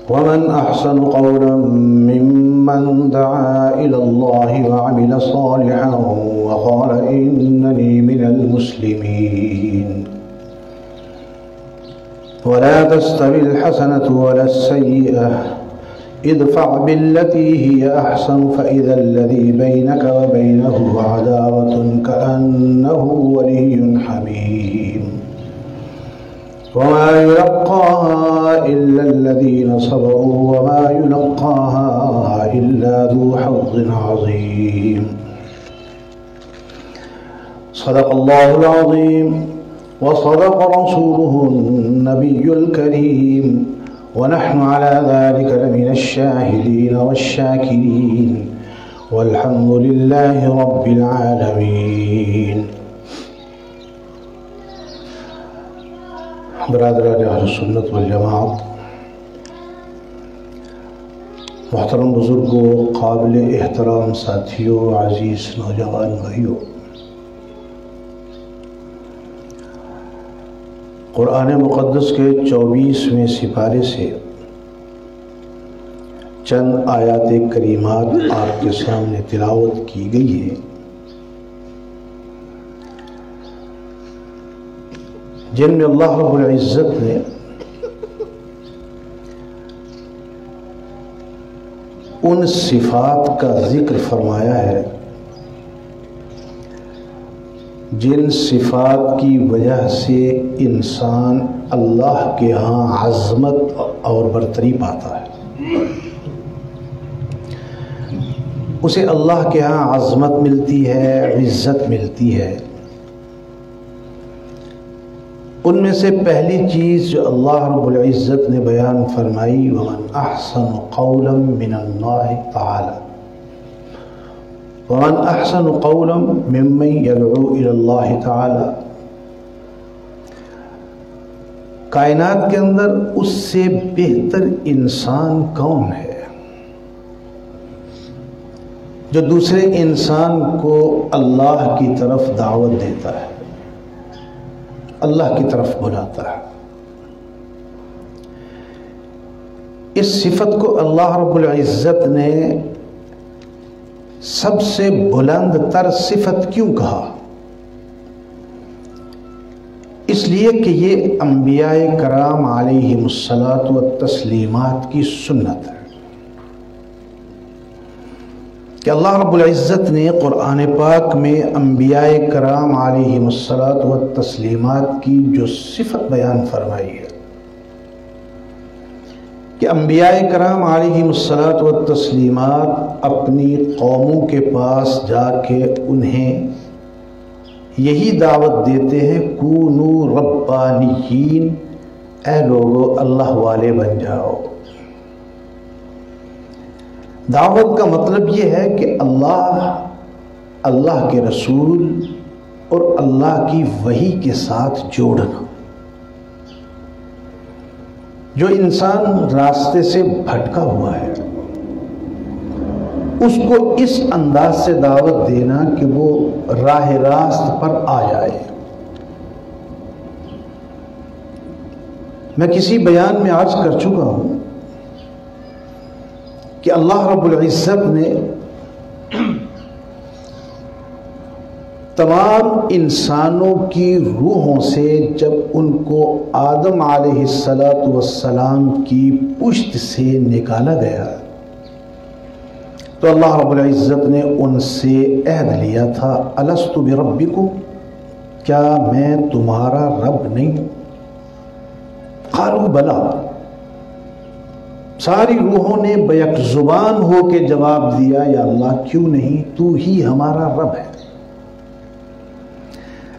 ومن أحسن قولا ممن دعا إلى الله وعمل صالحا وقال إنني من المسلمين ولا تستوي الحسنة ولا السيئة ادفع بالتي هي أحسن فإذا الذي بينك وبينه عداوة كأنه ولي حميم وما يلقاها إلا الذين صبروا وما يلقاها إلا ذو حظ عظيم صدق الله العظيم وصدق رسوله النبي الكريم ونحن على ذلك لمن الشاهدين والشاكرين والحمد لله رب العالمين. برادران اہل سنت والجماعت، محترم بزرگوں، قابل احترام ساتھیوں، عزیز نوجوان بھائیوں، قرآن مقدس کے 24ویں سپارے سے چند آیات کریمات آپ کے سامنے تلاوت کی گئی ہے، جن میں اللہ رب العزت نے ان صفات کا ذکر فرمایا ہے جن صفات کی وجہ سے انسان اللہ کے ہاں عظمت اور برتری پاتا ہے، اسے اللہ کے ہاں عظمت ملتی ہے، عزت ملتی ہے۔ ان میں سے پہلی چیز جو اللہ رب العزت نے بیان فرمائی، وَمَنْ أَحْسَنُ قَوْلًا مِّنَ اللَّهِ تَعَالَى، وَمَنْ أَحْسَنُ قَوْلًا مِّمَّنْ يَدْعُو إِلَى اللَّهِ تَعَالَى، کائنات کے اندر اس سے بہتر انسان کون ہے جو دوسرے انسان کو اللہ کی طرف دعوت دیتا ہے، اللہ کی طرف بلاتا ہے۔ اس صفت کو اللہ رب العزت نے سب سے بلند تر صفت کیوں کہا؟ اس لیے کہ یہ انبیاء کرام علیہم الصلاۃ والتسلیمات کی سنت ہے کہ اللہ رب العزت نے قرآن پاک میں انبیاء کرام علیہم الصلاۃ والتسلیمات کی جو صفت بیان فرمائی ہے کہ انبیاء کرام علیہم الصلاۃ والتسلیمات اپنی قوموں کے پاس جا کے انہیں یہی دعوت دیتے ہیں، کونو ربانیین، اے لوگو اللہ والے بن جاؤ۔ دعوت کا مطلب یہ ہے کہ اللہ کے رسول اور اللہ کی وحی کے ساتھ جوڑنا۔ جو انسان راستے سے بھٹکا ہوا ہے اس کو اس انداز سے دعوت دینا کہ وہ راہ راست پر آ جائے۔ میں کسی بیان میں عرض کر چکا ہوں کہ اللہ رب العزت نے تمام انسانوں کی روحوں سے جب ان کو آدم علیہ السلام کی پشت سے نکالا گیا تو اللہ رب العزت نے ان سے عہد لیا تھا، الست بربکم، کیا میں تمہارا رب نہیں؟ قالوا بلا، ساری روحوں نے بیک زبان ہو کے جواب دیا، یا اللہ کیوں نہیں، تو ہی ہمارا رب ہے۔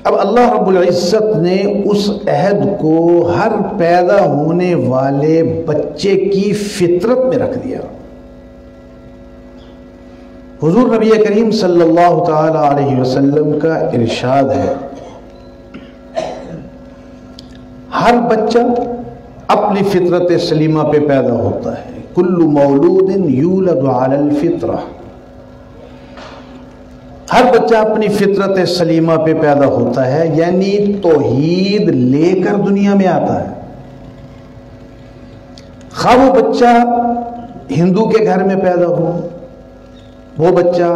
اب اللہ رب العزت نے اس عہد کو ہر پیدا ہونے والے بچے کی فطرت میں رکھ دیا۔ حضور نبی کریم صلی اللہ تعالی علیہ وسلم کا ارشاد ہے، ہر بچہ اپنی فطرت سلیمہ پہ پیدا ہوتا ہے، کل مولود یولد علی الفطرہ، ہر بچہ اپنی فطرت سلیمہ پہ پیدا ہوتا ہے، یعنی توحید لے کر دنیا میں آتا ہے۔ خواہ وہ بچہ ہندو کے گھر میں پیدا ہو، وہ بچہ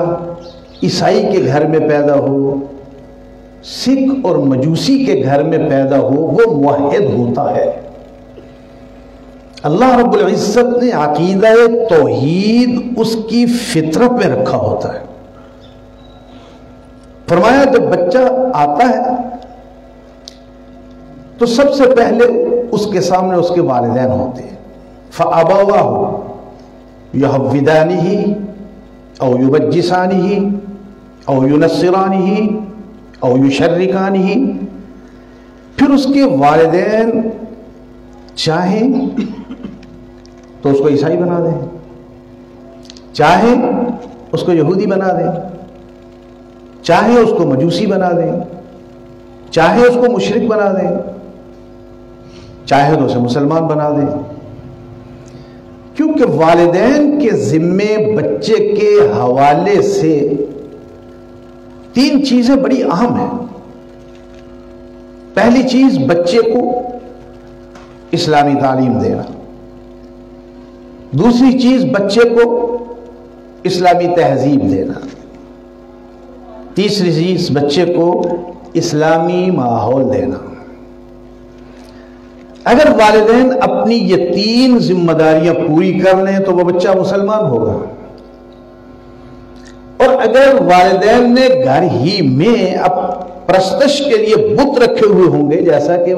عیسائی کے گھر میں پیدا ہو، سکھ اور مجوسی کے گھر میں پیدا ہو، وہ موحد ہوتا ہے۔ اللہ رب العزت نے عقیدہ توحید اس کی فطرت میں رکھا ہوتا ہے۔ فرمایا جب بچہ آتا ہے تو سب سے پہلے اس کے سامنے اس کے والدین ہوتے ہیں۔ فَأَبَوَاهُ يُحَوِّدَانِهِ أَوْ يُبَجِّسَانِهِ أَوْ يُنَصِّرَانِهِ أَوْ يُشَرِّكَانِهِ، پھر اس کے والدین چاہیں تو اس کو عیسائی بنا دیں، چاہیں اس کو یہودی بنا دیں، چاہے اس کو مجوسی بنا دیں، چاہے اس کو مشرک بنا دیں، چاہے تو اسے مسلمان بنا دیں، کیونکہ والدین کے ذمے بچے کے حوالے سے تین چیزیں بڑی اہم ہیں۔ پہلی چیز بچے کو اسلامی تعلیم دینا، دوسری چیز بچے کو اسلامی تہذیب دینا، تیسری چیز بچے کو اسلامی ماحول دینا۔ اگر والدین اپنی یہ تین ذمہ داریاں پوری کر لیں تو وہ بچہ مسلمان ہوگا، اور اگر والدین نے گھر ہی میں اب پرستش کے لیے بت رکھے ہوئے ہوں گے، جیسا کہ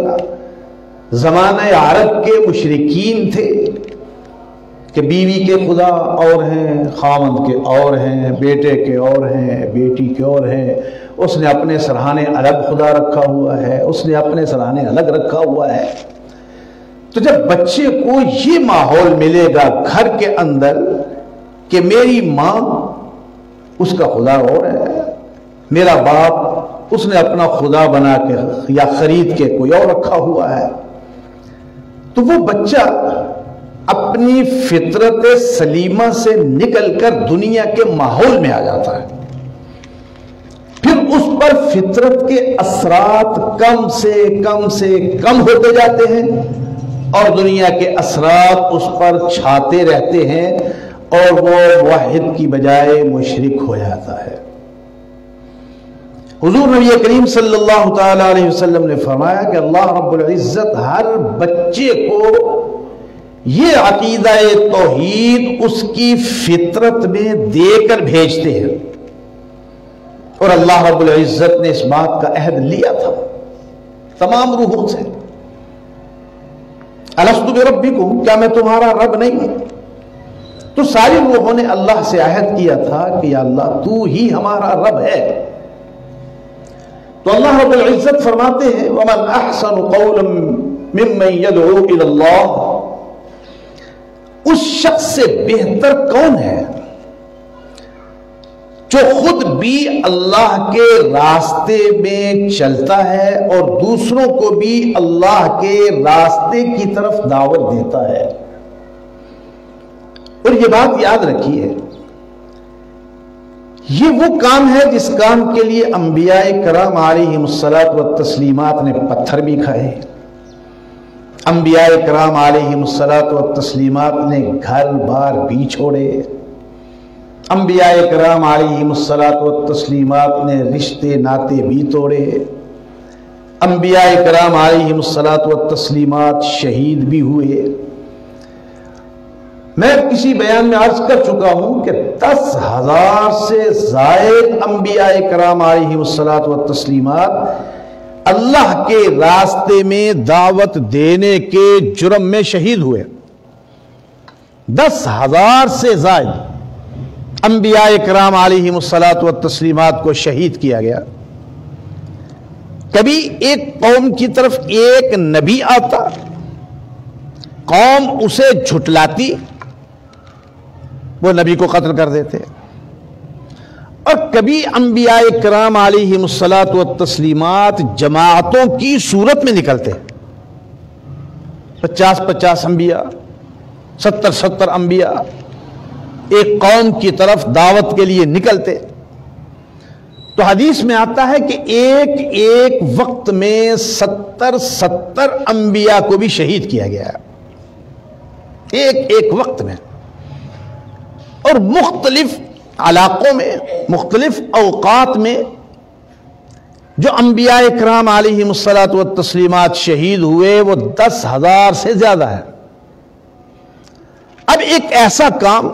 زمانہ عرب کے مشرکین تھے کہ بیوی کے خدا اور ہیں، خاوند کے اور ہیں، بیٹے کے اور ہیں، بیٹی کے اور ہیں، اس نے اپنے سرہانے الگ خدا رکھا ہوا ہے، اس نے اپنے سرہانے الگ رکھا ہوا ہے، تو جب بچے کو یہ ماحول ملے گا گھر کے اندر کہ میری ماں اس کا خدا اور ہے، میرا باپ اس نے اپنا خدا بنا کے یا خرید کے کوئی اور رکھا ہوا ہے، تو وہ بچہ اپنی فطرت سلیمہ سے نکل کر دنیا کے ماحول میں آ جاتا ہے، پھر اس پر فطرت کے اثرات کم سے کم ہوتے جاتے ہیں اور دنیا کے اثرات اس پر چھاتے رہتے ہیں اور وہ موحد کی بجائے مشرک ہو جاتا ہے۔ حضور نبی کریم صلی اللہ تعالی علیہ وسلم نے فرمایا کہ اللہ رب العزت ہر بچے کو یہ عقیدہ توحید اس کی فطرت میں دے کر بھیجتے ہیں، اور اللہ رب العزت نے اس بات کا عہد لیا تھا تمام روحوں سے، الست بربکم، کیا میں تمہارا رب نہیں ہوں؟ تو ساری روحوں نے اللہ سے عہد کیا تھا کہ یا اللہ تو ہی ہمارا رب ہے۔ تو اللہ رب العزت فرماتے ہیں وَمَنْ أَحْسَنُ قَوْلًا مِّمَّنْ يَدْعُو إِلَى اللَّهِ، اس شخص سے بہتر کون ہے جو خود بھی اللہ کے راستے میں چلتا ہے اور دوسروں کو بھی اللہ کے راستے کی طرف دعوت دیتا ہے۔ اور یہ بات یاد رکھیے، یہ وہ کام ہے جس کام کے لیے انبیاء کرام علیہم الصلاۃ والتسلیمات نے پتھر بھی کھائے، انبیاء کرام علیہم الصلاۃ والتسلیمات نے گھر بار بھی چھوڑے، انبیاء کرام علیہم الصلاۃ والتسلیمات نے رشتے ناتے بھی توڑے، انبیاء کرام علیہم الصلاۃ والتسلیمات شہید بھی ہوئے۔ میں کسی بیان میں عرض کر چکا ہوں کہ 10,000 سے زائد انبیاء کرام علیہم الصلاۃ والتسلیمات اللہ کے راستے میں دعوت دینے کے جرم میں شہید ہوئے۔ 10,000 سے زائد انبیاء کرام علیہم الصلاۃ والتسلیمات کو شہید کیا گیا۔ کبھی ایک قوم کی طرف ایک نبی آتا، قوم اسے جھٹلاتی، وہ نبی کو قتل کر دیتے، اور کبھی انبیاء کرام علیہم الصلاۃ والتسلیمات جماعتوں کی صورت میں نکلتے، 50 انبیاء، 70 انبیاء ایک قوم کی طرف دعوت کے لیے نکلتے۔ تو حدیث میں آتا ہے کہ ایک وقت میں 70 انبیاء کو بھی شہید کیا گیا، ایک ایک وقت میں اور مختلف علاقوں میں مختلف اوقات میں جو انبیاء اکرام علیہم الصلاۃ والتسلیمات شہید ہوئے وہ 10,000 سے زیادہ ہے۔ اب ایک ایسا کام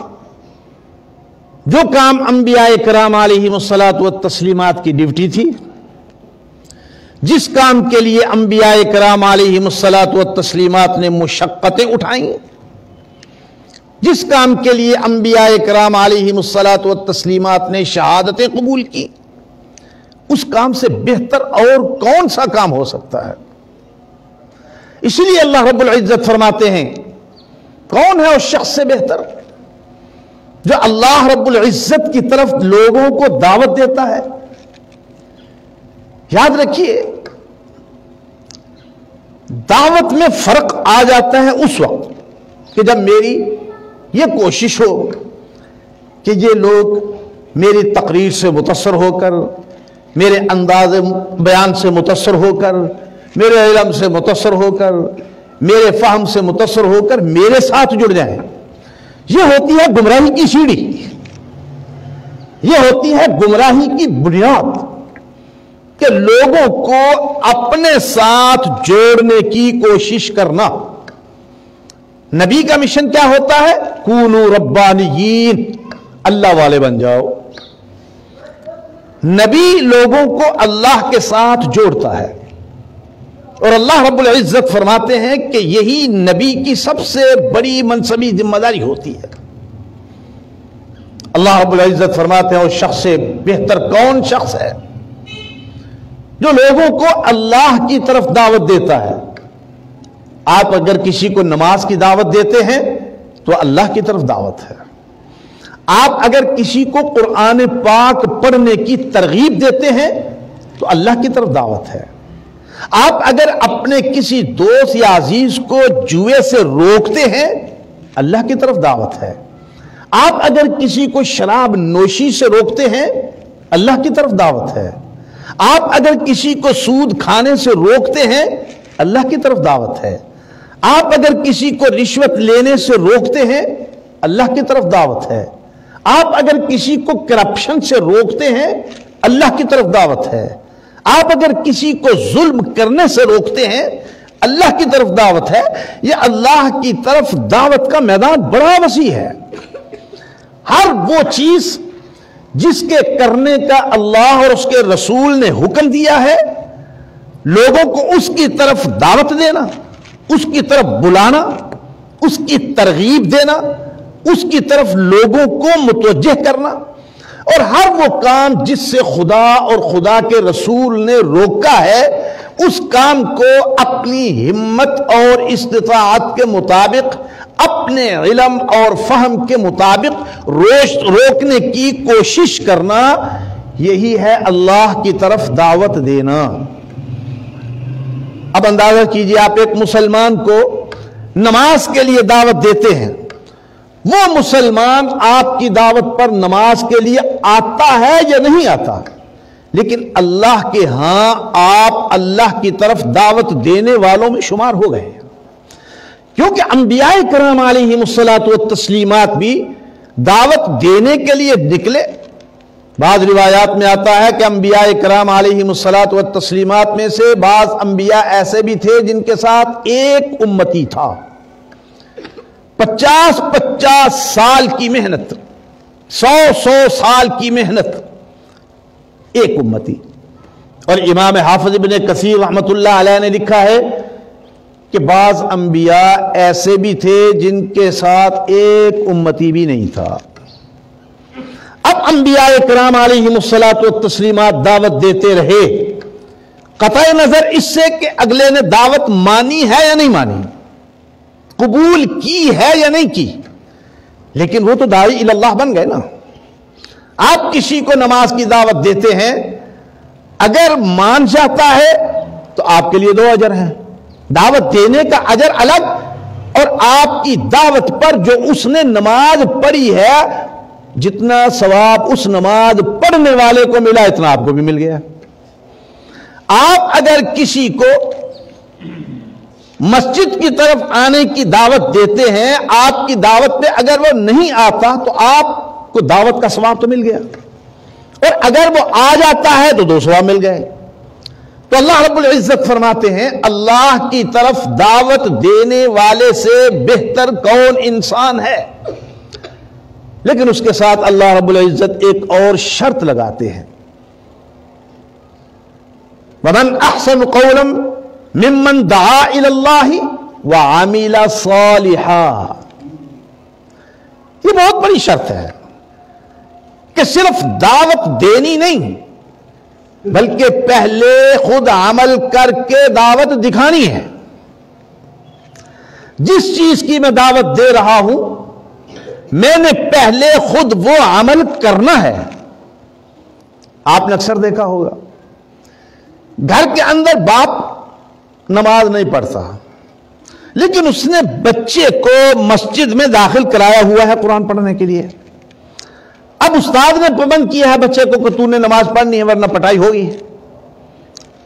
جو کام انبیاء اکرام علیہم الصلاۃ والتسلیمات کی ڈیوٹی تھی، جس کام کے لیے انبیاء اکرام علیہم الصلاۃ والتسلیمات نے مشقتیں اٹھائیں، جس کام کے لیے انبیاء اکرام علیہم الصلاۃ والتسلیمات نے شہادتیں قبول کی، اس کام سے بہتر اور کون سا کام ہو سکتا ہے؟ اس لیے اللہ رب العزت فرماتے ہیں کون ہے اس شخص سے بہتر جو اللہ رب العزت کی طرف لوگوں کو دعوت دیتا ہے۔ یاد رکھیے دعوت میں فرق آ جاتا ہے اس وقت کہ جب میری یہ کوشش ہو کہ یہ لوگ میری تقریر سے متاثر ہو کر، میرے انداز بیان سے متاثر ہو کر، میرے علم سے متاثر ہو کر، میرے فہم سے متاثر ہو کر میرے ساتھ جڑ جائیں۔ یہ ہوتی ہے گمراہی کی سیڑھی، یہ ہوتی ہے گمراہی کی بنیاد کہ لوگوں کو اپنے ساتھ جوڑنے کی کوشش کرنا۔ نبی کا مشن کیا ہوتا ہے؟ کونوا ربانیین، اللہ والے بن جاؤ۔ نبی لوگوں کو اللہ کے ساتھ جوڑتا ہے اور اللہ رب العزت فرماتے ہیں کہ یہی نبی کی سب سے بڑی منصبی ذمہ داری ہوتی ہے۔ اللہ رب العزت فرماتے ہیں اس شخص سے بہتر کون شخص ہے جو لوگوں کو اللہ کی طرف دعوت دیتا ہے۔ آپ اگر کسی کو نماز کی دعوت دیتے ہیں تو اللہ کی طرف دعوت ہے۔ آپ اگر کسی کو قرآن پاک پڑھنے کی ترغیب دیتے ہیں تو اللہ کی طرف دعوت ہے۔ آپ اگر اپنے کسی دوست یا عزیز کو جوئے سے روکتے ہیں اللہ کی طرف دعوت ہے۔ آپ اگر کسی کو شراب نوشی سے روکتے ہیں اللہ کی طرف دعوت ہے۔ آپ اگر کسی کو سود کھانے سے روکتے ہیں اللہ کی طرف دعوت ہے۔ آپ اگر کسی کو رشوت لینے سے روکتے ہیں اللہ کی طرف دعوت ہے۔ آپ اگر کسی کو کرپشن سے روکتے ہیں اللہ کی طرف دعوت ہے۔ آپ اگر کسی کو ظلم کرنے سے روکتے ہیں اللہ کی طرف دعوت ہے۔ یہ اللہ کی طرف دعوت کا میدان بڑا وسیع ہے۔ ہر وہ چیز جس کے کرنے کا اللہ اور اس کے رسول نے حکم دیا ہے لوگوں کو اس کی طرف دعوت دینا، اس کی طرف بلانا، اس کی ترغیب دینا، اس کی طرف لوگوں کو متوجہ کرنا، اور ہر وہ کام جس سے خدا اور خدا کے رسول نے روکا ہے اس کام کو اپنی ہمت اور استطاعت کے مطابق، اپنے علم اور فہم کے مطابق روکنے کی کوشش کرنا، یہی ہے اللہ کی طرف دعوت دینا۔ اب اندازہ کیجئے آپ ایک مسلمان کو نماز کے لیے دعوت دیتے ہیں، وہ مسلمان آپ کی دعوت پر نماز کے لیے آتا ہے یا نہیں آتا، لیکن اللہ کے ہاں آپ اللہ کی طرف دعوت دینے والوں میں شمار ہو گئے ہیں، کیونکہ انبیاء کرام علیہم الصلاۃ والتسلیمات بھی دعوت دینے کے لیے نکلے۔ بعض روایات میں آتا ہے کہ انبیاء کرام علیہم الصلاۃ والتسلیمات میں سے بعض انبیاء ایسے بھی تھے جن کے ساتھ ایک امتی تھا، 50 سال کی محنت، 100 سال کی محنت، ایک امتی۔ اور امام حافظ ابن کثیر رحمت اللہ علیہ نے لکھا ہے کہ بعض انبیاء ایسے بھی تھے جن کے ساتھ ایک امتی بھی نہیں تھا۔ اب انبیاء کرام علیہم الصلاۃ والتسلیمات دعوت دیتے رہے، قطع نظر اس سے کہ اگلے نے دعوت مانی ہے یا نہیں مانی، قبول کی ہے یا نہیں کی، لیکن وہ تو داعی اللہ بن گئے نا۔ آپ کسی کو نماز کی دعوت دیتے ہیں، اگر مان جاتا ہے تو آپ کے لیے 2 اجر ہیں، دعوت دینے کا اجر الگ، اور آپ کی دعوت پر جو اس نے نماز پڑھی ہے جتنا ثواب اس نماز پڑھنے والے کو ملا اتنا آپ کو بھی مل گیا۔ آپ اگر کسی کو مسجد کی طرف آنے کی دعوت دیتے ہیں، آپ کی دعوت پہ اگر وہ نہیں آتا تو آپ کو دعوت کا ثواب تو مل گیا، اور اگر وہ آ جاتا ہے تو 2 ثواب مل گئے۔ تو اللہ رب العزت فرماتے ہیں اللہ کی طرف دعوت دینے والے سے بہتر کون انسان ہے؟ لیکن اس کے ساتھ اللہ رب العزت ایک اور شرط لگاتے ہیں، وَمَنْ أَحْسَنُ قَوْلًا مِمَّنْ دَعَا إِلَى اللَّهِ وَعَمِلَ صَالِحًا۔ یہ بہت بڑی شرط ہے کہ صرف دعوت دینی نہیں بلکہ پہلے خود عمل کر کے دعوت دکھانی ہے۔ جس چیز کی میں دعوت دے رہا ہوں میں نے پہلے خود وہ عمل کرنا ہے۔ آپ نے اکثر دیکھا ہوگا گھر کے اندر باپ نماز نہیں پڑھتا لیکن اس نے بچے کو مسجد میں داخل کرایا ہوا ہے قرآن پڑھنے کے لیے۔ اب استاد نے پابند کیا ہے بچے کو کہ تو نے نماز پڑھنی ہے ورنہ پٹائی ہوگی۔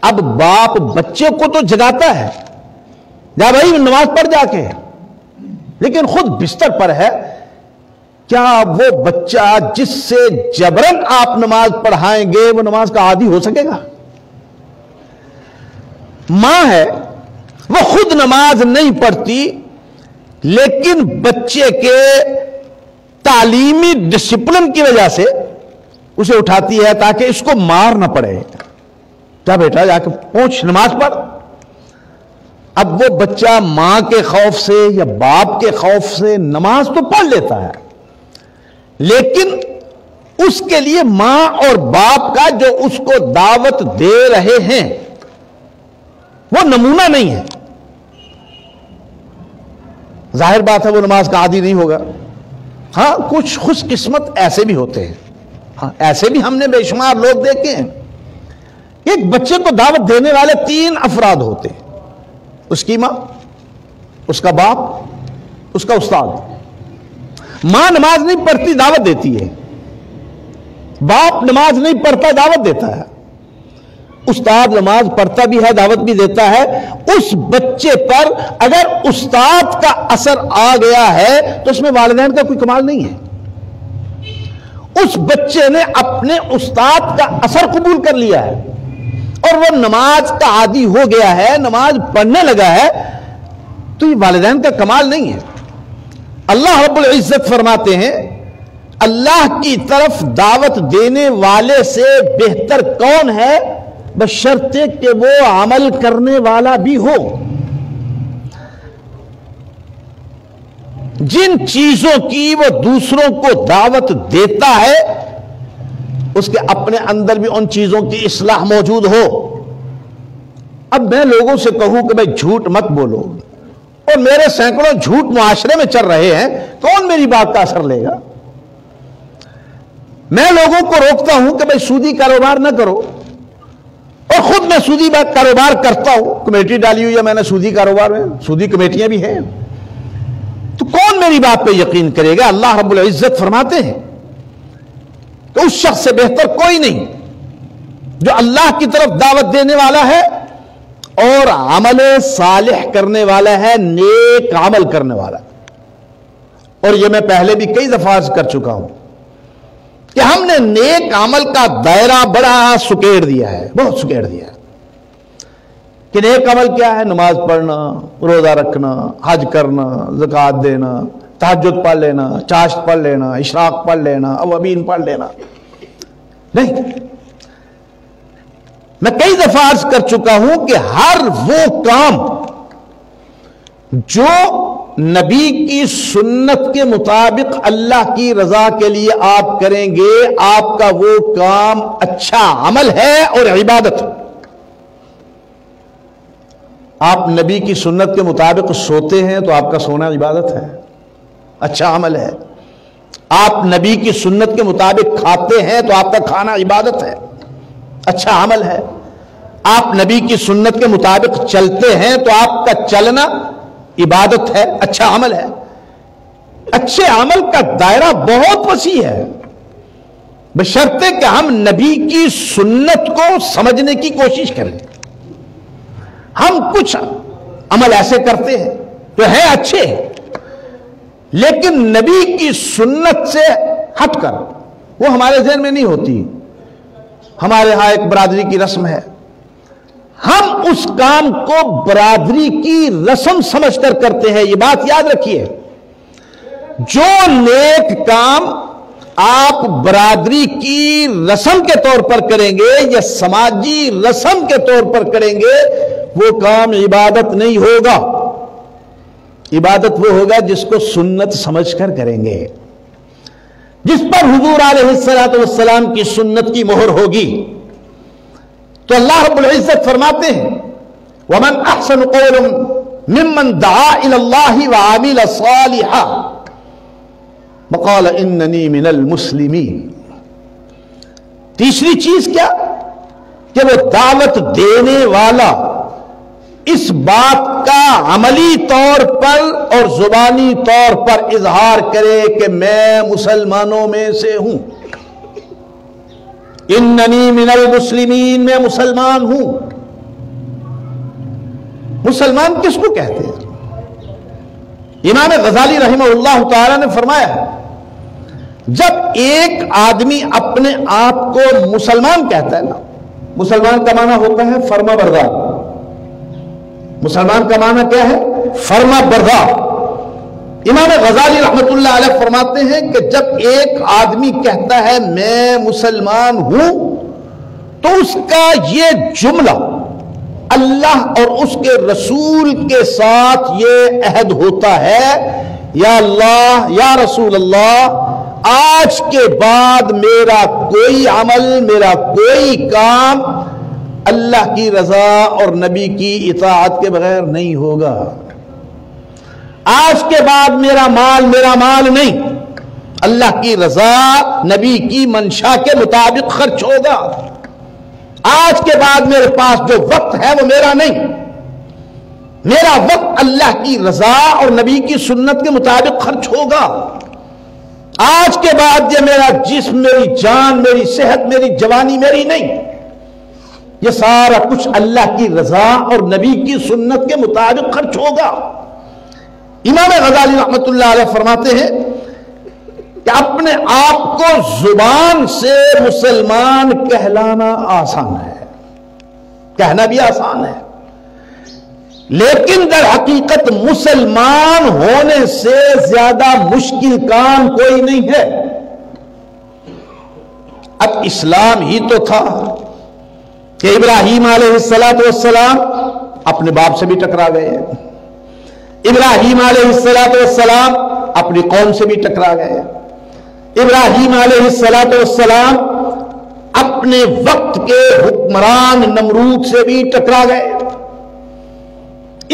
اب باپ بچے کو تو جگاتا ہے، جا بھائی نماز پڑھ جا کے، لیکن خود بستر پر ہے۔ کیا وہ بچہ جس سے جبرن آپ نماز پڑھائیں گے وہ نماز کا عادی ہو سکے گا؟ ماں ہے وہ خود نماز نہیں پڑھتی لیکن بچے کے تعلیمی ڈسپلن کی وجہ سے اسے اٹھاتی ہے تاکہ اس کو مار نہ پڑے، کیا بیٹا جا کے پہنچ نماز پڑھ۔ اب وہ بچہ ماں کے خوف سے یا باپ کے خوف سے نماز تو پڑھ لیتا ہے لیکن اس کے لیے ماں اور باپ کا جو اس کو دعوت دے رہے ہیں وہ نمونہ نہیں ہے۔ ظاہر بات ہے وہ نماز کا عادی نہیں ہوگا۔ ہاں کچھ خوش قسمت ایسے بھی ہوتے ہیں، ہاں ایسے بھی ہم نے بے شمار لوگ دیکھے ہیں۔ ایک بچے کو دعوت دینے والے 3 افراد ہوتے ہیں، اس کی ماں، اس کا باپ، اس کا استاد۔ ماں نماز نہیں پڑھتی دعوت دیتی ہے، باپ نماز نہیں پڑھتا دعوت دیتا ہے، استاد نماز پڑھتا بھی ہے دعوت بھی دیتا ہے۔ اس بچے پر اگر استاد کا اثر آ گیا ہے تو اس میں والدین کا کوئی کمال نہیں ہے۔ اس بچے نے اپنے استاد کا اثر قبول کر لیا ہے اور وہ نماز کا عادی ہو گیا ہے، نماز پڑھنے لگا ہے، تو یہ والدین کا کمال نہیں ہے۔ اللہ رب العزت فرماتے ہیں اللہ کی طرف دعوت دینے والے سے بہتر کون ہے؟ بشرطے کہ وہ عمل کرنے والا بھی ہو۔ جن چیزوں کی وہ دوسروں کو دعوت دیتا ہے اس کے اپنے اندر بھی ان چیزوں کی اصلاح موجود ہو۔ اب میں لوگوں سے کہوں کہ بھائی جھوٹ مت بولو اور میرے سینکڑوں جھوٹ معاشرے میں چل رہے ہیں، کون میری بات کا اثر لے گا؟ میں لوگوں کو روکتا ہوں کہ بھائی سودی کاروبار نہ کرو اور خود میں سودی کاروبار کرتا ہوں، کمیٹی ڈالی ہوئی ہے میں نے سودی کاروبار میں، سودی کمیٹیاں بھی ہیں، تو کون میری بات پہ یقین کرے گا؟ اللہ رب العزت فرماتے ہیں کہ اس شخص سے بہتر کوئی نہیں جو اللہ کی طرف دعوت دینے والا ہے اور عمل صالح کرنے والا ہے، نیک عمل کرنے والا۔ اور یہ میں پہلے بھی کئی دفعہ عرض کر چکا ہوں کہ ہم نے نیک عمل کا دائرہ بڑا سکیڑ دیا ہے، بہت سکیڑ دیا ہے کہ نیک عمل کیا ہے؟ نماز پڑھنا، روزہ رکھنا، حج کرنا، زکوٰۃ دینا، تہجد پڑھ لینا، چاشت پڑھ لینا، اشراق پڑھ لینا، اوابین پڑھ لینا۔ نہیں، میں کئی دفعہ عرض کر چکا ہوں کہ ہر وہ کام جو نبی کی سنت کے مطابق اللہ کی رضا کے لیے آپ کریں گے، آپ کا وہ کام اچھا عمل ہے اور عبادت۔ آپ نبی کی سنت کے مطابق سوتے ہیں تو آپ کا سونا عبادت ہے، اچھا عمل ہے۔ آپ نبی کی سنت کے مطابق کھاتے ہیں تو آپ کا کھانا عبادت ہے، اچھا عمل ہے۔ آپ نبی کی سنت کے مطابق چلتے ہیں تو آپ کا چلنا عبادت ہے، اچھا عمل ہے۔ اچھے عمل کا دائرہ بہت وسیع ہے، بشرطے کہ ہم نبی کی سنت کو سمجھنے کی کوشش کریں۔ ہم کچھ عمل ایسے کرتے ہیں تو ہیں اچھے، لیکن نبی کی سنت سے ہٹ کر وہ ہمارے ذہن میں نہیں ہوتی. ہمارے ہاں ایک برادری کی رسم ہے، ہم اس کام کو برادری کی رسم سمجھ کر کرتے ہیں. یہ بات یاد رکھیے، جو نیک کام آپ برادری کی رسم کے طور پر کریں گے یا سماجی رسم کے طور پر کریں گے، وہ کام عبادت نہیں ہوگا. عبادت وہ ہوگا جس کو سنت سمجھ کر کریں گے، جس پر حضور علیہ الصلوۃ والسلام کی سنت کی مہر ہوگی. تو اللہ رب العزت فرماتے ہیں وَمَنْ أَحْسَنُ قَوْلًا مِّمَّنْ دَعَا إِلَى اللَّهِ وَعَمِلَ صَالِحًا وَقَالَ إِنَّنِي مِنَ الْمُسْلِمِينَ. تیسری چیز کیا کہ وہ دعوت دینے والا اس بات کا عملی طور پر اور زبانی طور پر اظہار کرے کہ میں مسلمانوں میں سے ہوں. اننی من المسلمین، میں مسلمان ہوں. مسلمان کس کو کہتے ہیں؟ امام غزالی رحمہ اللہ تعالی نے فرمایا جب ایک آدمی اپنے آپ کو مسلمان کہتا ہے نا، مسلمان کا معنی ہوتا ہے فرما بردار. مسلمان کا معنی کیا ہے؟ فرما بردار. امام غزالی رحمت اللہ علیہ فرماتے ہیں کہ جب ایک آدمی کہتا ہے میں مسلمان ہوں تو اس کا یہ جملہ اللہ اور اس کے رسول کے ساتھ یہ عہد ہوتا ہے، یا اللہ یا رسول اللہ، آج کے بعد میرا کوئی عمل، میرا کوئی کام اللہ کی رضا اور نبی کی اطاعت کے بغیر نہیں ہوگا. آج کے بعد میرا مال نہیں، اللہ کی رضا نبی کی منشا کے مطابق خرچ ہوگا. آج کے بعد میرے پاس جو وقت ہے وہ میرا نہیں، میرا وقت اللہ کی رضا اور نبی کی سنت کے مطابق خرچ ہوگا. آج کے بعد یہ میرا جسم، میری جان، میری صحت، میری جوانی میری نہیں، یہ سارا کچھ اللہ کی رضا اور نبی کی سنت کے مطابق خرچ ہوگا. امام غزالی رحمت اللہ علیہ فرماتے ہیں کہ اپنے آپ کو زبان سے مسلمان کہلانا آسان ہے، کہنا بھی آسان ہے، لیکن در حقیقت مسلمان ہونے سے زیادہ مشکل کام کوئی نہیں ہے. اب اسلام ہی تو تھا کہ ابراہیم علیہ السلام اپنے باپ سے بھی ٹکرا گئے، ابراہیم علیہ السلام اپنی قوم سے بھی ٹکرا گئے، ابراہیم علیہ السلام اپنے وقت کے حکمران نمرود سے بھی ٹکرا گئے.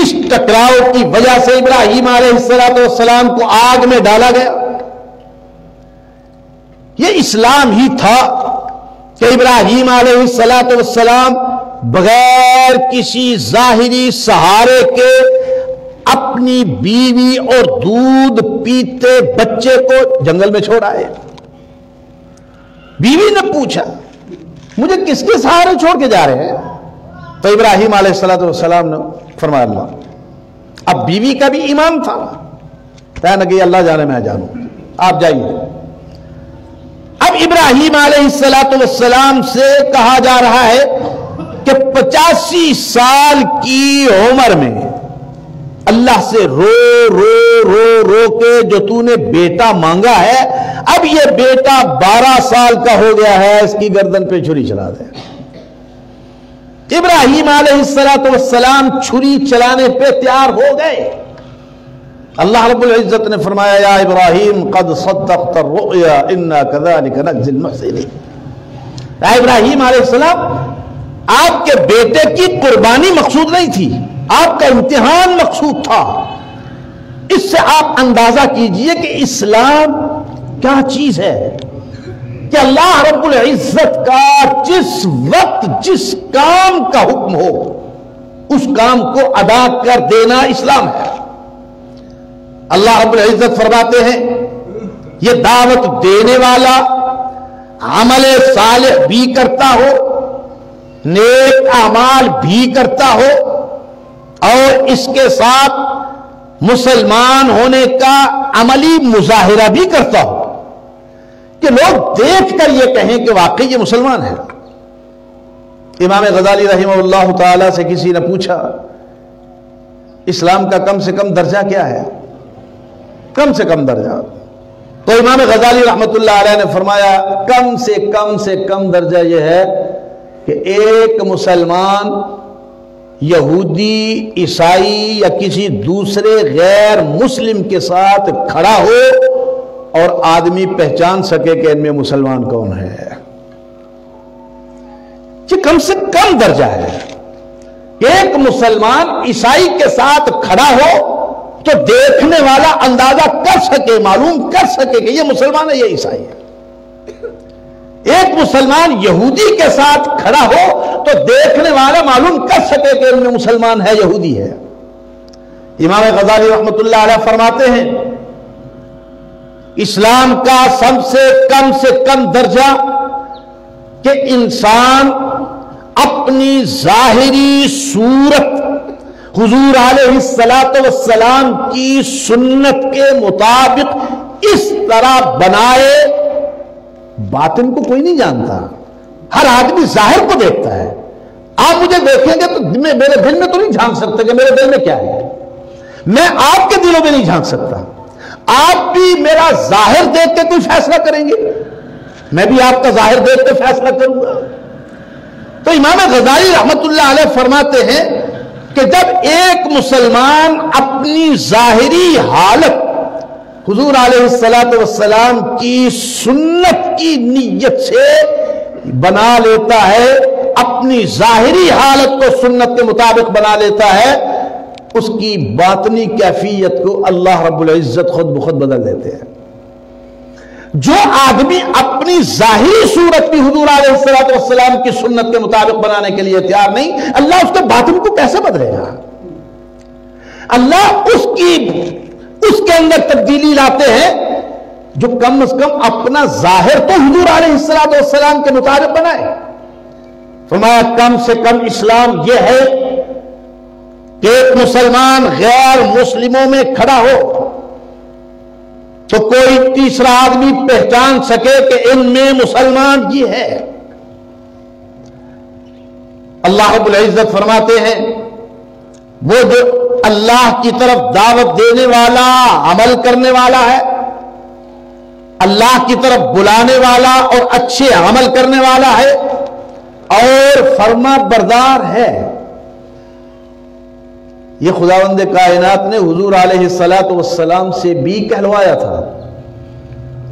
اس ٹکراؤ کی وجہ سے ابراہیم علیہ السلام کو آگ میں ڈالا گیا. یہ اسلام ہی تھا کہ ابراہیم علیہ السلام بغیر کسی ظاہری سہارے کے اپنی بیوی اور دودھ پیتے بچے کو جنگل میں چھوڑ آئے. بیوی نے پوچھا مجھے کس کے سہارے چھوڑ کے جا رہے ہیں؟ تو ابراہیم علیہ السلام نے فرمایا اللہ. اب بیوی کا بھی ایمان تھا، کہنے کہ اللہ جانے میں جانوں، آپ جائیے. اب ابراہیم علیہ السلام سے کہا جا رہا ہے کہ 85 سال کی عمر میں اللہ سے رو رو رو رو کے جو تو نے بیٹا مانگا ہے، اب یہ بیٹا 12 سال کا ہو گیا ہے، اس کی گردن پہ چھری چلا دے. ابراہیم علیہ السلام چھری چلانے پہ تیار ہو گئے. اللہ رب العزت نے فرمایا یا ابراہیم قد صدقت الرؤیا انا كذلك نجزي المحسنين. اے ابراہیم علیہ السلام، آپ کے بیٹے کی قربانی مقصود نہیں تھی، آپ کا امتحان مقصود تھا. اس سے آپ اندازہ کیجئے کہ اسلام کیا چیز ہے کہ اللہ رب العزت کا جس وقت جس کام کا حکم ہو اس کام کو ادا کر دینا اسلام ہے. اللہ رب العزت فرماتے ہیں یہ دعوت دینے والا عمل صالح بھی کرتا ہو، نیک اعمال بھی کرتا ہو، اور اس کے ساتھ مسلمان ہونے کا عملی مظاہرہ بھی کرتا ہو کہ لوگ دیکھ کر یہ کہیں کہ واقعی یہ مسلمان ہے۔ امام غزالی رحمہ اللہ تعالی سے کسی نے پوچھا اسلام کا کم سے کم درجہ کیا ہے؟ کم سے کم درجہ؟ تو امام غزالی رحمۃ اللہ علیہ نے فرمایا کم سے کم درجہ یہ ہے کہ ایک مسلمان یہودی، عیسائی یا کسی دوسرے غیر مسلم کے ساتھ کھڑا ہو اور آدمی پہچان سکے کہ ان میں مسلمان کون ہے۔ یہ کم سے کم درجہ ہے۔ ایک مسلمان عیسائی کے ساتھ کھڑا ہو تو دیکھنے والا اندازہ کر سکے، معلوم کر سکے کہ یہ مسلمان ہے، یہ عیسائی ہے۔ ایک مسلمان یہودی کے ساتھ کھڑا ہو تو دیکھنے والا معلوم کر سکے کہ ان میں مسلمان ہے، یہودی ہے۔ امام غزالی رحمۃ اللہ علیہ فرماتے ہیں اسلام کا سے کم درجہ کہ انسان اپنی ظاہری صورت حضور علیہ السلام کی سنت کے مطابق اس طرح بنائے۔ باطن کو کوئی نہیں جانتا، ہر آدمی ظاہر کو دیکھتا ہے۔ آپ مجھے دیکھیں گے تو میرے دل میں تو نہیں جھانک سکتے کہ میرے دل میں کیا ہے، میں آپ کے دلوں میں نہیں جھانک سکتا۔ آپ بھی میرا ظاہر دیکھ کے کوئی فیصلہ کریں گے، میں بھی آپ کا ظاہر دیکھ کے فیصلہ کروں گا۔ تو امام غزالی رحمت اللہ علیہ فرماتے ہیں کہ جب ایک مسلمان اپنی ظاہری حالت حضور علیہ السلام کی سنت کی نیت سے بنا لیتا ہے، اپنی ظاہری حالت کو سنت کے مطابق بنا لیتا ہے، اس کی باطنی کیفیت کو اللہ رب العزت خود بخود بدل دیتے ہیں۔ جو آدمی اپنی ظاہری صورت بھی حضور علیہ السلام کی سنت کے مطابق بنانے کے لیے تیار نہیں، اللہ اس کے باطن کو کیسے بدلے گا؟ اللہ اس کے اندر تبدیلی لاتے ہیں جو کم از کم اپنا ظاہر تو حضور علیہ السلام کے مطابق بنائے۔ فرمایا کم سے کم اسلام یہ ہے کہ ایک مسلمان غیر مسلموں میں کھڑا ہو تو کوئی تیسرا آدمی پہچان سکے کہ ان میں مسلمان یہ ہے۔ اللہ رب العزت فرماتے ہیں وہ جو اللہ کی طرف دعوت دینے والا، عمل کرنے والا ہے، اللہ کی طرف بلانے والا اور اچھے عمل کرنے والا ہے اور فرما بردار ہے۔ یہ خداوند کائنات نے حضور علیہ السلام سے بھی کہلوایا تھا۔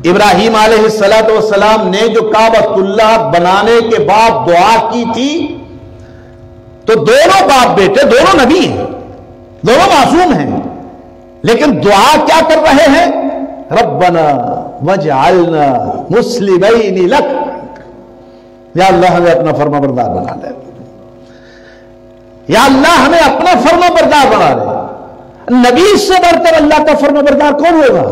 ابراہیم علیہ السلام نے جو کعبۃ اللہ بنانے کے بعد دعا کی تھی تو دونوں باپ بیٹے دونوں نبی ہیں، دونوں معصوم ہیں، لیکن دعا کیا کر رہے ہیں؟ ربنا وجعلنا مسلمین لک، یا اللہ ہمیں اپنا فرما بردار بنا لے، یا اللہ ہمیں اپنا فرما بردار بنا لے۔ نبی سے بڑھ کر اللہ کا فرما بردار کون ہوگا؟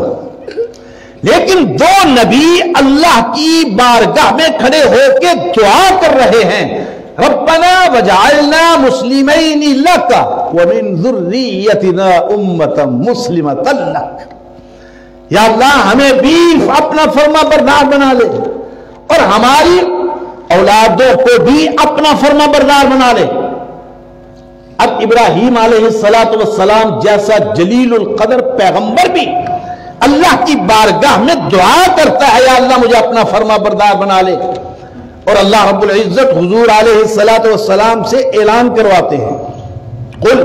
لیکن دو نبی اللہ کی بارگاہ میں کھڑے ہو کے دعا کر رہے ہیں ربنا وجعلنا مسلمین لک ومن ذریتنا امۃ مسلمۃ لک، یا اللہ ہمیں بھی اپنا فرما بردار بنا لے اور ہماری اولادوں کو بھی اپنا فرما بردار بنا لے۔ اب ابراہیم علیہ السلام جیسا جلیل القدر پیغمبر بھی اللہ کی بارگاہ میں دعا کرتا ہے یا اللہ مجھے اپنا فرما بردار بنا لے، اور اللہ رب العزت حضور علیہ السلام سے اعلان کرواتے ہیں قل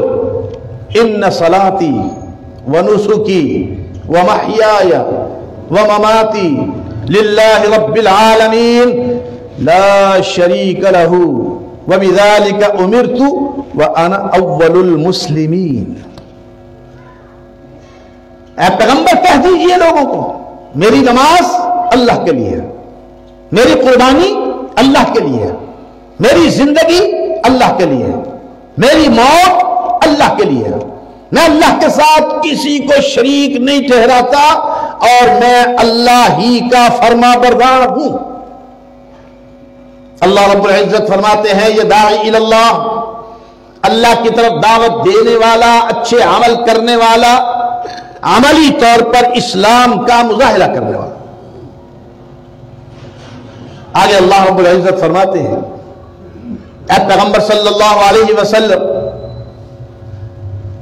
ان صلاتی ونسکی ومحیای ومماتی للہ رب العالمین لا شریک لہ وبذالک امرت وانا اول المسلمین۔ اے پیغمبر کہہ دیجئے لوگوں کو میری نماز اللہ کے لیے ہے، میری قربانی اللہ کے لیے ہے، میری زندگی اللہ کے لیے ہے، میری موت اللہ کے لیے ہے، میں اللہ کے ساتھ کسی کو شریک نہیں ٹھہراتا اور میں اللہ ہی کا فرما بردار ہوں۔ اللہ رب العزت فرماتے ہیں یہ داعی اللہ اللہ کی طرف دعوت دینے والا، اچھے عمل کرنے والا، عملی طور پر اسلام کا مظاہرہ کرنے والا۔ آگے اللہ رب العزت فرماتے ہیں، اے پیغمبر صلی اللہ علیہ وسلم،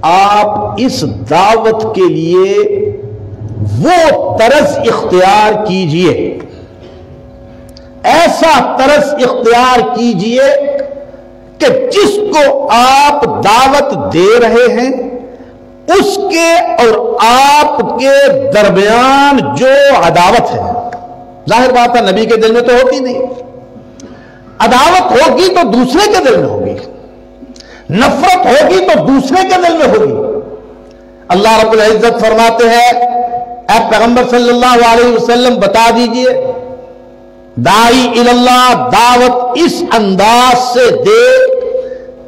آپ اس دعوت کے لیے وہ طرز اختیار کیجئے، ایسا طرز اختیار کیجئے کہ جس کو آپ دعوت دے رہے ہیں اس کے اور آپ کے درمیان جو عداوت ہے، ظاہر بات ہے نبی کے دل میں تو ہوتی نہیں، عداوت ہوگی تو دوسرے کے دل میں ہوگی، نفرت ہوگی تو دوسرے کے دل میں ہوگی۔ اللہ رب العزت فرماتے ہیں، اے پیغمبر صلی اللہ علیہ وسلم بتا دیجئے، داعی اللہ دعوت اس انداز سے دے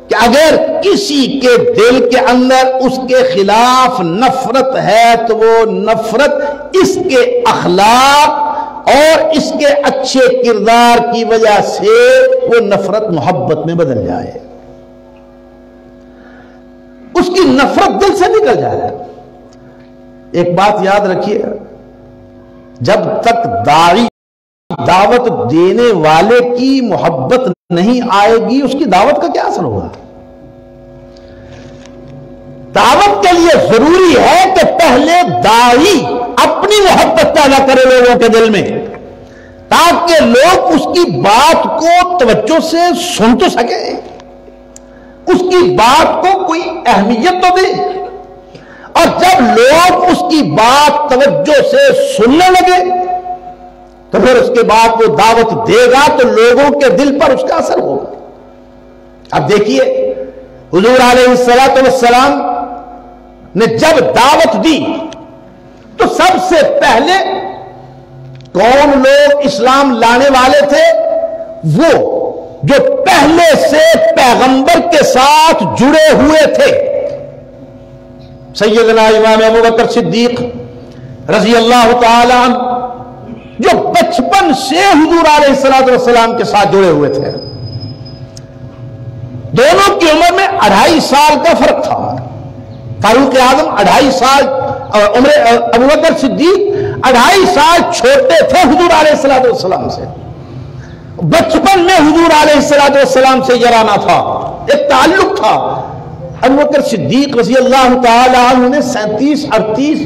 کہ اگر کسی کے دل کے اندر اس کے خلاف نفرت ہے تو وہ نفرت اس کے اخلاق اور اس کے اچھے کردار کی وجہ سے وہ نفرت محبت میں بدل جائے، اس کی نفرت دل سے نکل جائے۔ ایک بات یاد رکھیے، جب تک داعی دعوت دینے والے کی محبت نہیں آئے گی اس کی دعوت کا کیا اثر ہوگا؟ دعوت کے لیے ضروری ہے کہ پہلے داعی اپنی محبت پیدا کرے لوگوں کے دل میں، تاکہ لوگ اس کی بات کو توجہ سے سن تو سکیں، اس کی بات کو کوئی اہمیت تو دے، اور جب لوگ اس کی بات توجہ سے سننے لگے تو پھر اس کے بعد وہ دعوت دے گا تو لوگوں کے دل پر اس کا اثر ہوگا۔ اب دیکھیے حضور علیہ السلام نے جب دعوت دی تو سب سے پہلے کون لوگ اسلام لانے والے تھے؟ وہ جو پہلے سے پیغمبر کے ساتھ جڑے ہوئے تھے۔ سیدنا امام ابوبکر صدیق رضی اللہ تعالی عنہ جو بچپن سے حضور علیہ السلام کے ساتھ جڑے ہوئے تھے، دونوں کی عمر میں 2.5 سال کا فرق تھا۔ فاروق اعظم 2.5 سال اور ابوبکر صدیق 2.5 سال چھوٹے تھے حضور علیہ السلام سے۔ بچپن میں حضور علیہ السلام سے یارانہ تھا، ایک تعلق تھا۔ ابوبکر صدیق رضی اللہ تعالی عنہ نے 37-38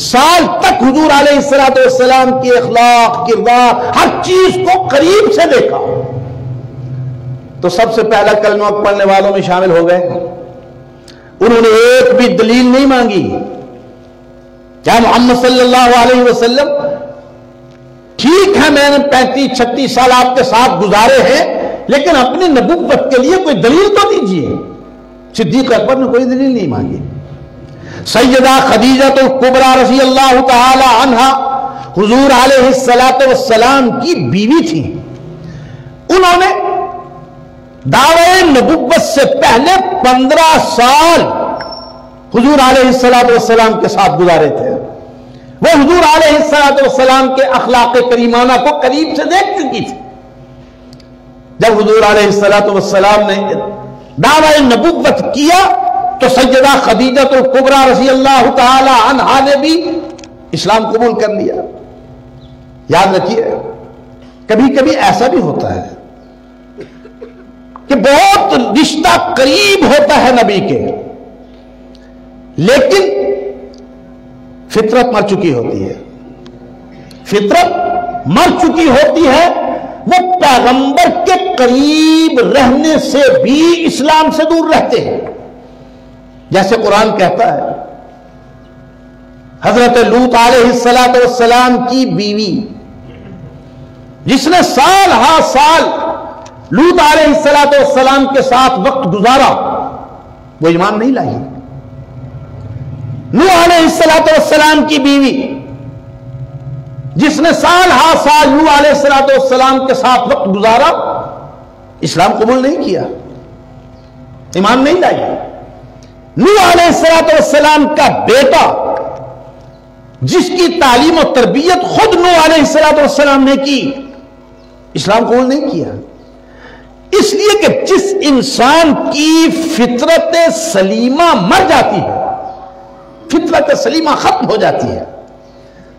سال تک حضور علیہ السلام کی اخلاق، کردار، ہر چیز کو قریب سے دیکھا، تو سب سے پہلا کلمہ پڑھنے والوں میں شامل ہو گئے۔ انہوں نے ایک بھی دلیل نہیں مانگی، کیا محمد صلی اللہ علیہ وسلم ٹھیک ہے میں نے 35-36 سال آپ کے ساتھ گزارے ہیں، لیکن اپنی نبوت کے لیے کوئی دلیل تو دیجیے۔ صدیق اکبر نے کوئی دلیل نہیں مانگی۔ سیدہ خدیجہ الکبریٰ رضی اللہ تعالی عنہا حضور علیہ السلام کی بیوی تھی، انہوں نے دعوی نبوت سے پہلے 15 سال حضور علیہ السلام کے ساتھ گزارے تھے۔ وہ حضور علیہ السلام کے اخلاق کریمانہ کو قریب سے دیکھ چکی تھی۔ جب حضور علیہ السلام نے دعوی نبوت کیا تو سیدہ خدیجہ الکبریٰ رضی اللہ تعالی عنہا نے بھی اسلام قبول کر لیا۔ یاد رکھیے، کبھی کبھی ایسا بھی ہوتا ہے کہ بہت رشتہ قریب ہوتا ہے نبی کے، لیکن فطرت مر چکی ہوتی ہے، فطرت مر چکی ہوتی ہے، وہ پیغمبر کے قریب رہنے سے بھی اسلام سے دور رہتے ہیں۔ جیسے قرآن کہتا ہے، حضرت لوط علیہ السلام کی بیوی جس نے سال ہا سال لوط علیہ السلام کے ساتھ وقت گزارا، وہ ایمان نہیں لائی۔ نوح علیہ السلام کی بیوی جس نے سال ہا سال نوح علیہ السلام کے ساتھ وقت گزارا، اسلام قبول نہیں کیا، ایمان نہیں لائی۔ نوح علیہ السلام کا بیٹا جس کی تعلیم و تربیت خود نوح علیہ السلام نے کی، اسلام قبول نہیں کیا۔ اس لیے کہ جس انسان کی فطرت سلیمہ مر جاتی ہے، فطرت سلیمہ ختم ہو جاتی ہے،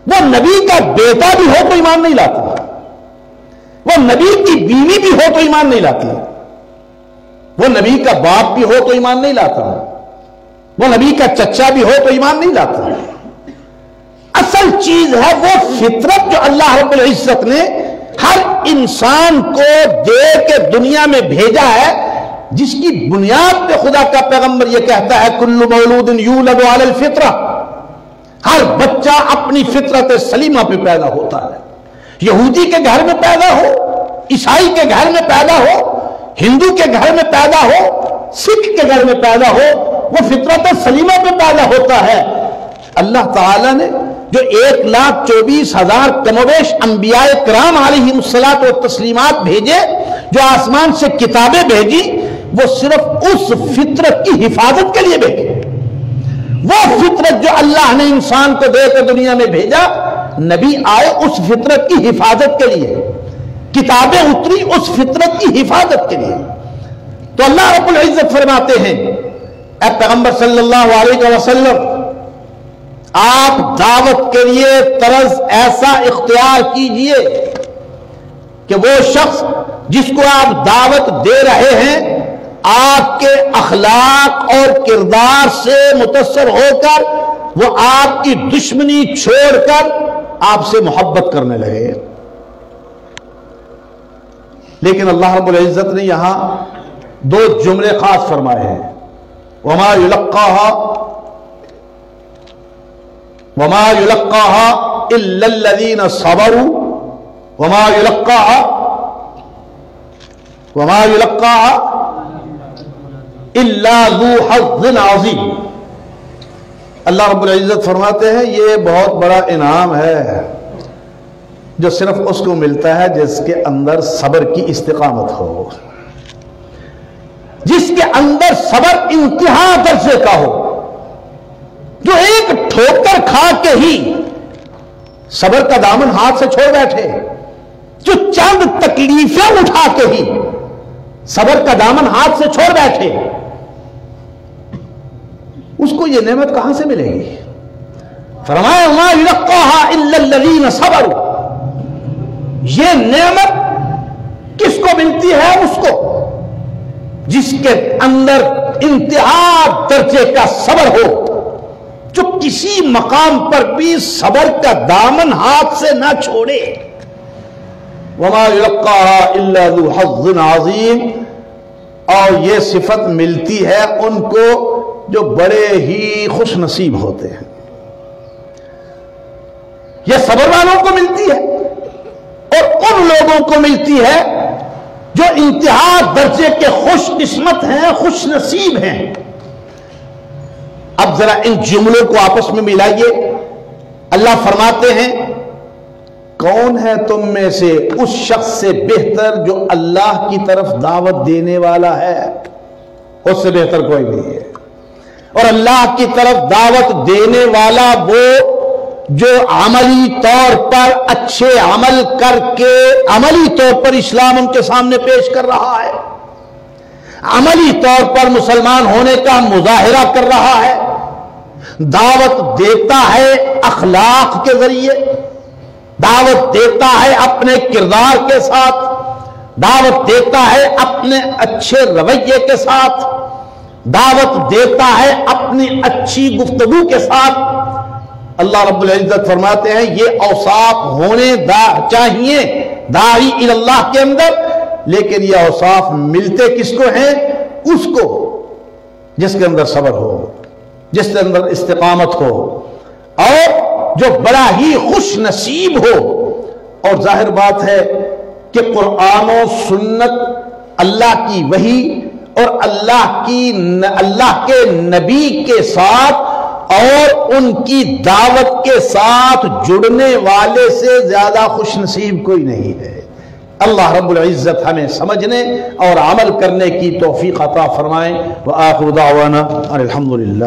وہ نبی کا بیٹا بھی ہو تو ایمان نہیں لاتا، وہ نبی کی بیوی بھی ہو تو ایمان نہیں لاتی، وہ نبی کا باپ بھی ہو تو ایمان نہیں لاتا، وہ نبی کا چچا بھی ہو تو ایمان نہیں لاتا۔ اصل چیز ہے وہ فطرت جو اللہ رب العزت نے ہر انسان کو دے کے دنیا میں بھیجا ہے، جس کی بنیاد پہ خدا کا پیغمبر یہ کہتا ہے کل مولود یولد علی الفطرہ، ہر بچہ اپنی فطرت سلیمہ پہ پیدا ہوتا ہے، یہودی کے گھر میں پیدا ہو، عیسائی کے گھر میں پیدا ہو، ہندو کے گھر میں پیدا ہو، سکھ کے گھر میں پیدا ہو، وہ فطرت سلیمہ پہ پیدا ہوتا ہے۔ اللہ تعالیٰ نے جو 1,24,000 کم و بیش انبیاء کرام علیہم الصلاۃ والتسلیمات بھیجے، جو آسمان سے کتابیں بھیجی، وہ صرف اس فطرت کی حفاظت کے لیے بھیجی۔ وہ فطرت جو اللہ نے انسان کو دے کر دنیا میں بھیجا، نبی آئے اس فطرت کی حفاظت کے لیے، کتابیں اتری اس فطرت کی حفاظت کے لیے۔ تو اللہ رب العزت فرماتے ہیں اے پیغمبر صلی اللہ علیہ وسلم، آپ دعوت کے لیے طرز ایسا اختیار کیجئے کہ وہ شخص جس کو آپ دعوت دے رہے ہیں آپ کے اخلاق اور کردار سے متاثر ہو کر وہ آپ کی دشمنی چھوڑ کر آپ سے محبت کرنے لگے۔ لیکن اللہ رب العزت نے یہاں 2 جملے خاص فرمائے ہیں، وما يلقاها الا الذين صبروا وما يلقاها الا ذو حظ عظیم۔ اللہ رب العزت فرماتے ہیں یہ بہت بڑا انعام ہے جو صرف اس کو ملتا ہے جس کے اندر صبر کی استقامت ہو، جس کے اندر صبر انتہا درجے کا ہو، جو ایک ٹھوکر کھا کے ہی صبر کا دامن ہاتھ سے چھوڑ بیٹھے، جو چند تکلیفیں اٹھا کے ہی صبر کا دامن ہاتھ سے چھوڑ بیٹھے، اس کو یہ نعمت کہاں سے ملے گی؟ فرمایا وَمَا يُلَقَّاهَا إِلَّا الَّذِينَ صَبَرُوا۔ یہ نعمت کس کو ملتی ہے؟ اس کو جس کے اندر انتہا درجے کا صبر ہو، جو کسی مقام پر بھی صبر کا دامن ہاتھ سے نہ چھوڑے۔ وَمَا يُلَقَّاهَا إِلَّا ذُو حَظٍّ عَظِيمٍ۔ اور یہ صفت ملتی ہے ان کو جو بڑے ہی خوش نصیب ہوتے ہیں، یہ صبر والوں کو ملتی ہے، اور ان لوگوں کو ملتی ہے جو انتہا درجے کے خوش قسمت ہیں، خوش نصیب ہیں۔ اب ذرا ان جملوں کو آپس میں ملائیے۔ اللہ فرماتے ہیں کون ہے تم میں سے اس شخص سے بہتر جو اللہ کی طرف دعوت دینے والا ہے؟ اس سے بہتر کوئی نہیں ہے۔ اور اللہ کی طرف دعوت دینے والا وہ جو عملی طور پر اچھے عمل کر کے عملی طور پر اسلام ان کے سامنے پیش کر رہا ہے، عملی طور پر مسلمان ہونے کا مظاہرہ کر رہا ہے، دعوت دیتا ہے اخلاق کے ذریعے، دعوت دیتا ہے اپنے کردار کے ساتھ، دعوت دیتا ہے اپنے اچھے رویے کے ساتھ، دعوت دیتا ہے اپنی اچھی گفتگو کے ساتھ۔ اللہ رب العزت فرماتے ہیں یہ اوصاف ہونے چاہیے داعی الی اللہ کے اندر، لیکن یہ اوصاف ملتے کس کو ہیں؟ اس کو جس کے اندر صبر ہو، جس کے اندر استقامت ہو، اور جو بڑا ہی خوش نصیب ہو۔ اور ظاہر بات ہے کہ قرآن و سنت، اللہ کی وحی اور اللہ کے نبی کے ساتھ اور ان کی دعوت کے ساتھ جڑنے والے سے زیادہ خوش نصیب کوئی نہیں ہے۔ اللہ رب العزت ہمیں سمجھنے اور عمل کرنے کی توفیق عطا فرمائیں۔ وآخر دعوانا الحمدللہ۔